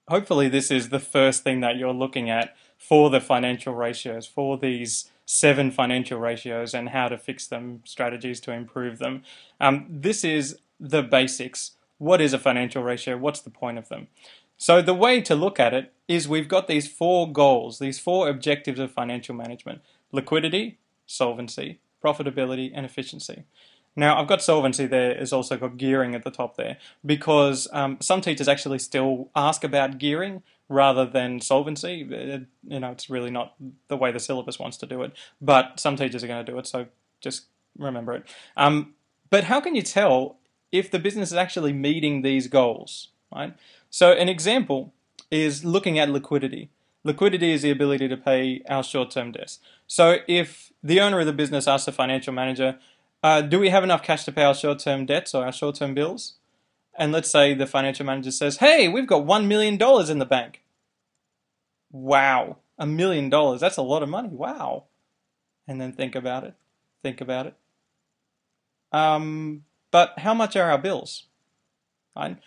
hopefully this is the first thing that you're looking at for the financial ratios, for these seven financial ratios and how to fix them, strategies to improve them. This is the basics. What is a financial ratio? What's the point of them? So the way to look at it is we've got these four goals, these four objectives of financial management: liquidity, solvency, profitability, and efficiency. Now, I've got solvency there, it's also got gearing at the top there, because some teachers actually still ask about gearing rather than solvency. It's really not the way the syllabus wants to do it, but some teachers are going to do it, so just remember it. But how can you tell if the business is actually meeting these goals, right? So an example is looking at liquidity. Liquidity is the ability to pay our short-term debts. So if the owner of the business asks the financial manager, do we have enough cash to pay our short-term debts or our short-term bills? And let's say the financial manager says, hey, we've got $1 million in the bank. Wow, $1 million, that's a lot of money, wow. And then think about it, think about it. But how much are our bills? Right?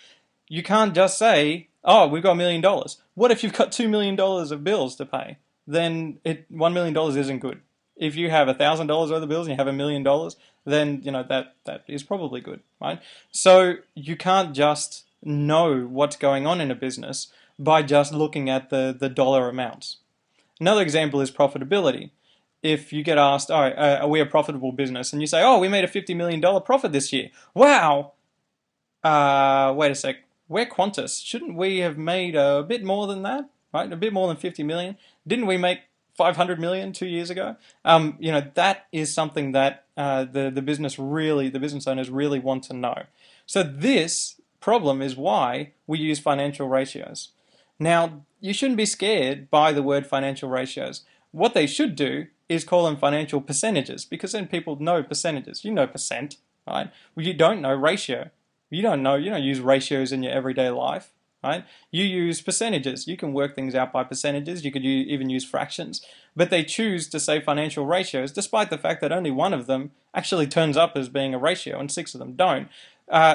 You can't just say, oh, we've got $1 million. What if you've got $2 million of bills to pay? Then $1 million isn't good. If you have $1,000 worth of bills and you have $1 million, then that is probably good, right? So you can't just know what's going on in a business by just looking at the dollar amounts. Another example is profitability. If you get asked, all right, are we a profitable business? And you say, oh, we made a $50 million profit this year. Wow. Wait a sec. We're Qantas. Shouldn't we have made a bit more than that? Right? A bit more than 50 million. Didn't we make 500 million 2 years ago? That is something that the business owners really want to know. So this problem is why we use financial ratios. Now, you shouldn't be scared by the word financial ratios. What they should do is call them financial percentages, because then people know percentages. You know percent, right? Well, you don't know ratio. You don't use ratios in your everyday life, right? You use percentages. You can work things out by percentages. You could even use fractions. But they choose to say financial ratios, despite the fact that only one of them actually turns up as being a ratio and 6 of them don't.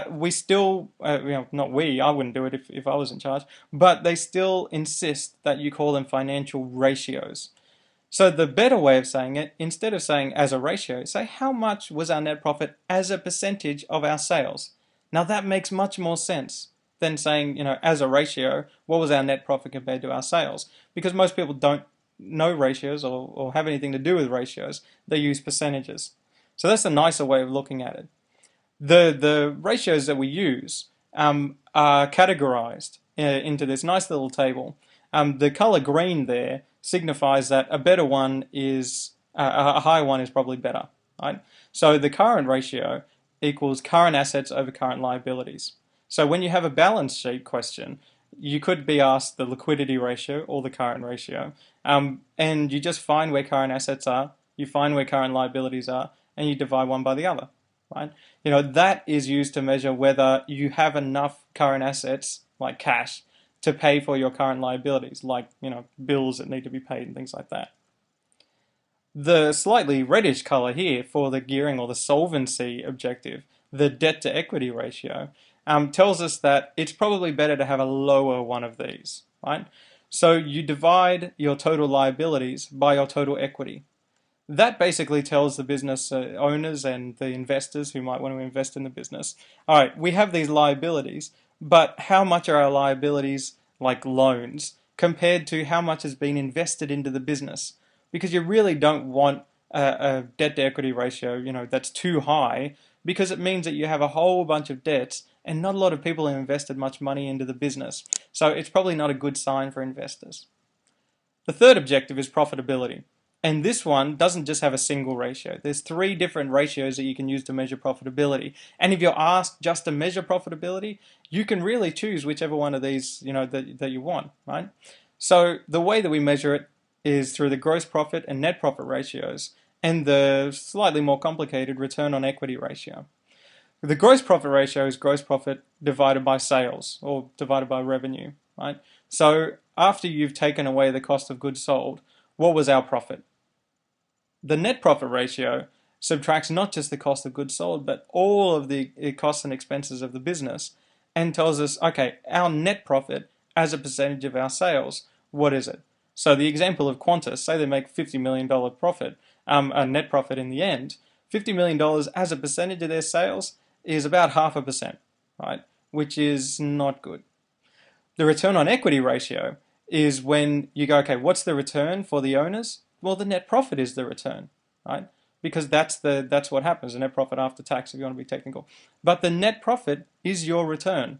We still, not we, I wouldn't do it if I was in charge, but they still insist that you call them financial ratios. So the better way of saying it, instead of saying as a ratio, say how much was our net profit as a percentage of our sales. Now that makes much more sense than saying, as a ratio, what was our net profit compared to our sales? Because most people don't know ratios or have anything to do with ratios. They use percentages. So that's a nicer way of looking at it. The ratios that we use are categorized into this nice little table. The color green there signifies that a better one is, a higher one is probably better, right? So the current ratio equals current assets over current liabilities. So when you have a balance sheet question, you could be asked the liquidity ratio or the current ratio, and you just find where current assets are, you find where current liabilities are, and you divide one by the other, right? That is used to measure whether you have enough current assets, like cash, to pay for your current liabilities, like, bills that need to be paid and things like that. The slightly reddish color here for the gearing or the solvency objective, the debt to equity ratio, tells us that it's probably better to have a lower one of these, right? So you divide your total liabilities by your total equity. That basically tells the business owners and the investors who might want to invest in the business, all right, we have these liabilities, but how much are our liabilities, like loans, compared to how much has been invested into the business? Because you really don't want a debt to equity ratio, that's too high, because it means that you have a whole bunch of debts and not a lot of people have invested much money into the business. So it's probably not a good sign for investors. The third objective is profitability. And this one doesn't just have a single ratio. There's 3 different ratios that you can use to measure profitability. And if you're asked just to measure profitability, you can really choose whichever one of these, that you want, right? So the way that we measure it is through the gross profit and net profit ratios and the slightly more complicated return on equity ratio. The gross profit ratio is gross profit divided by sales or divided by revenue, right? So after you've taken away the cost of goods sold, what was our profit? The net profit ratio subtracts not just the cost of goods sold, but all of the costs and expenses of the business and tells us, okay, our net profit as a percentage of our sales, what is it? So the example of Qantas, say they make $50 million profit, a net profit in the end, $50 million as a percentage of their sales is about 0.5%, right? Which is not good. The return on equity ratio is when you go, okay, what's the return for the owners? Well, the net profit is the return, right? Because that's what happens, the net profit after tax, if you want to be technical. But the net profit is your return.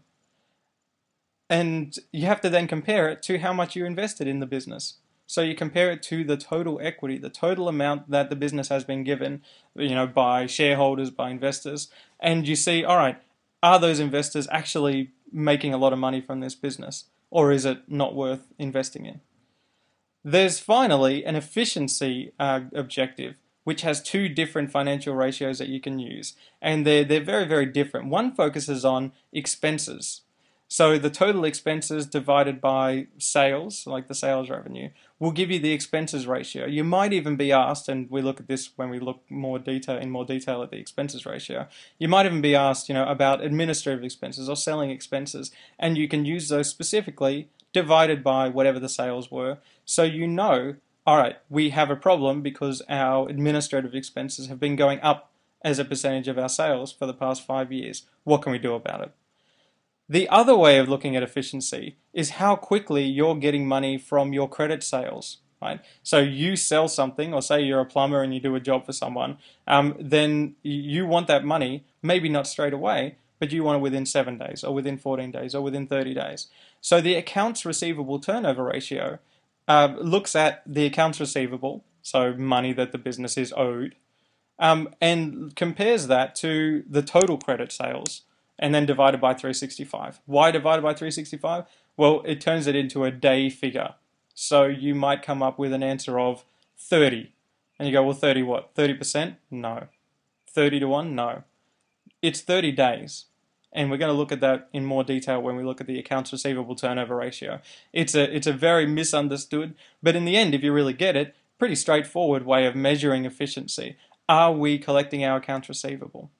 And you have to then compare it to how much you invested in the business. So you compare it to the total equity, the total amount that the business has been given, by shareholders, by investors, and you see, all right, are those investors actually making a lot of money from this business, or is it not worth investing in? There's finally an efficiency objective, which has two different financial ratios that you can use, and they're very, very different. One focuses on expenses. So the total expenses divided by sales, like the sales revenue, will give you the expenses ratio. You might even be asked, and we look at this when we look in more detail at the expenses ratio, you might even be asked, about administrative expenses or selling expenses, and you can use those specifically divided by whatever the sales were. So all right, we have a problem because our administrative expenses have been going up as a percentage of our sales for the past 5 years. What can we do about it? The other way of looking at efficiency is how quickly you're getting money from your credit sales, right? So you sell something, or say you're a plumber and you do a job for someone, then you want that money, maybe not straight away, but you want it within 7 days, or within 14 days, or within 30 days. So the accounts receivable turnover ratio looks at the accounts receivable, so money that the business is owed, and compares that to the total credit sales, and then divided by 365. Why divided by 365? Well, it turns it into a day figure. So you might come up with an answer of 30. And you go, well, 30 what? 30%? No. 30 to 1? No. It's 30 days. And we're going to look at that in more detail when we look at the accounts receivable turnover ratio. It's a very misunderstood, but in the end, if you really get it, pretty straightforward way of measuring efficiency. Are we collecting our accounts receivable?